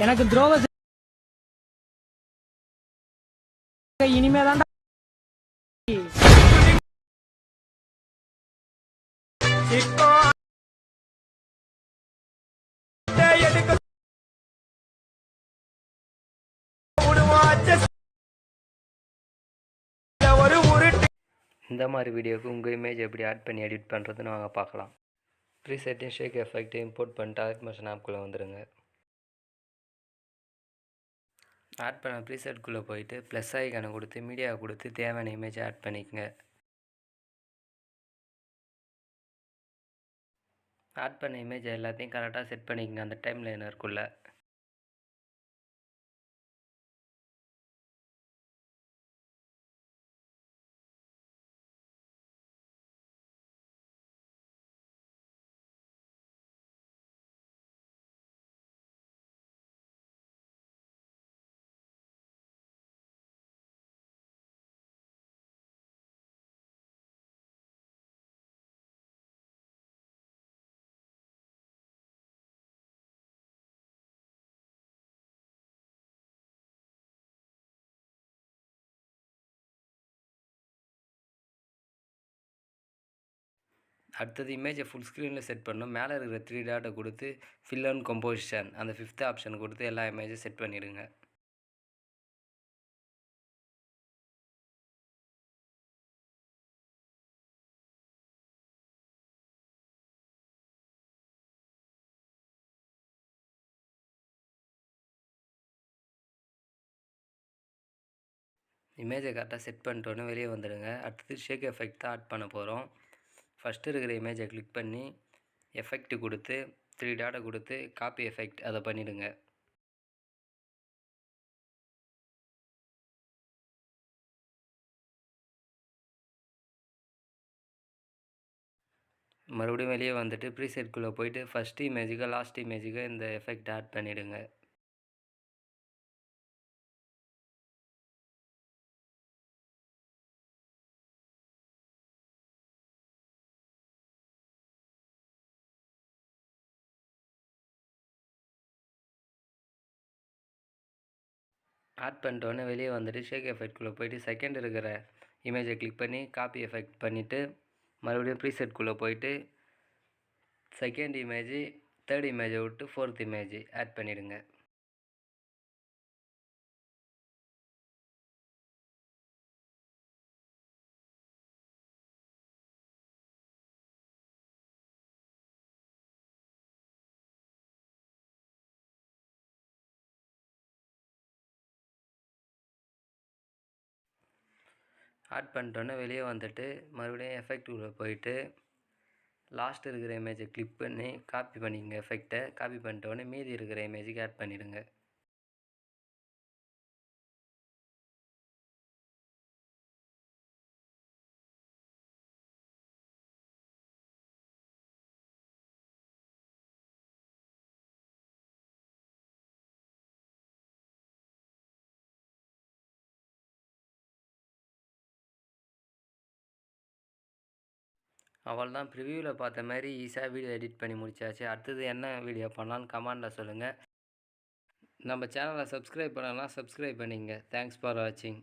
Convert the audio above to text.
எனக்கு துரோகம் இனிமேதான் இந்த மாதிரி வீடியோக்கு உங்கள் இமேஜ் எப்படி ஆட் பண்ணி எடிட் பண்ணுறதுன்னு வாங்க பார்க்கலாம். ப்ரீசெட்டையும் ஷேக் எஃபெக்ட்டையும் இம்போர்ட் பண்ணிட்டு ஆர்ட் மோஷன் ஆப்குள்ளே வந்துடுங்க. ஆட் பண்ண ப்ரீசெட்குள்ளே போயிட்டு ப்ளஸ் ஐக்கானை கொடுத்து மீடியாவை கொடுத்து தேவையான இமேஜை ஆட் பண்ணிக்கங்க. ஆட் பண்ண இமேஜ் எல்லாத்தையும் கரெக்டாக செட் பண்ணிக்கங்க அந்த டைம் லைனருக்குள்ளே. அடுத்தது இமேஜை ஃபுல் ஸ்க்ரீனில் செட் பண்ணணும். மேலே இருக்கிற 3 டாட்டை கொடுத்து ஃபில் அண்ட் கம்போசிஷன் அந்த 5th ஆப்ஷன் கொடுத்து எல்லா இமேஜும் செட் பண்ணிவிடுங்க. இமேஜை கரெக்டாக செட் பண்ணிட்டோன்னே வெளியே வந்துடுங்க. அடுத்தது ஷேக் எஃபெக்ட் தான் ஆட் பண்ண போகிறோம். ஃபஸ்ட்டு இருக்கிற இமேஜை கிளிக் பண்ணி எஃபெக்ட் கொடுத்து 3 டாட்டை கொடுத்து காப்பி எஃபெக்ட் அதை பண்ணிவிடுங்க. மறுபடியும் வெளியே வந்துட்டு ப்ரீசெட்குள்ளே போயிட்டு ஃபஸ்ட்டு இமேஜுக்கு லாஸ்ட் இமேஜுக்கு இந்த எஃபெக்ட் ஆட் பண்ணிவிடுங்க. ஆட் பண்ணிட்டோன்னே வெளியே வந்துட்டு ஷேக் எஃபெக்ட்குள்ளே போயிட்டு செகண்ட் இருக்கிற இமேஜை கிளிக் பண்ணி காப்பி எஃபெக்ட் பண்ணிவிட்டு மறுபடியும் ப்ரீசெட்குள்ளே போயிட்டு செகண்ட் இமேஜ் தேர்ட் இமேஜை விட்டு 4th இமேஜ் ஆட் பண்ணிவிடுங்க. ஆட் பண்ணிட்டோன்னே வெளியே வந்துட்டு மறுபடியும் எஃபெக்ட்டுக்குள்ளே போயிட்டு லாஸ்ட் இருக்கிற இமேஜை கிளிக் பண்ணி காப்பி பண்ணிக்கங்க. எஃபெக்டை காப்பி பண்ணிட்டோன்னே மீதி இருக்கிற இமேஜுக்கு ஆட் பண்ணிவிடுங்க. அவ்வளோதான், ப்ரிவியூவில் பார்த்த மாதிரி ஈஸியாக வீடியோ எடிட் பண்ணி முடிச்சாச்சு. அடுத்தது என்ன வீடியோ பண்ணலான்னு கமெண்டில் சொல்லுங்கள். நம்ம சேனலை சப்ஸ்கிரைப் பண்ணலாம், சப்ஸ்கிரைப் பண்ணிங்க. தேங்க்ஸ் ஃபார் வாட்சிங்.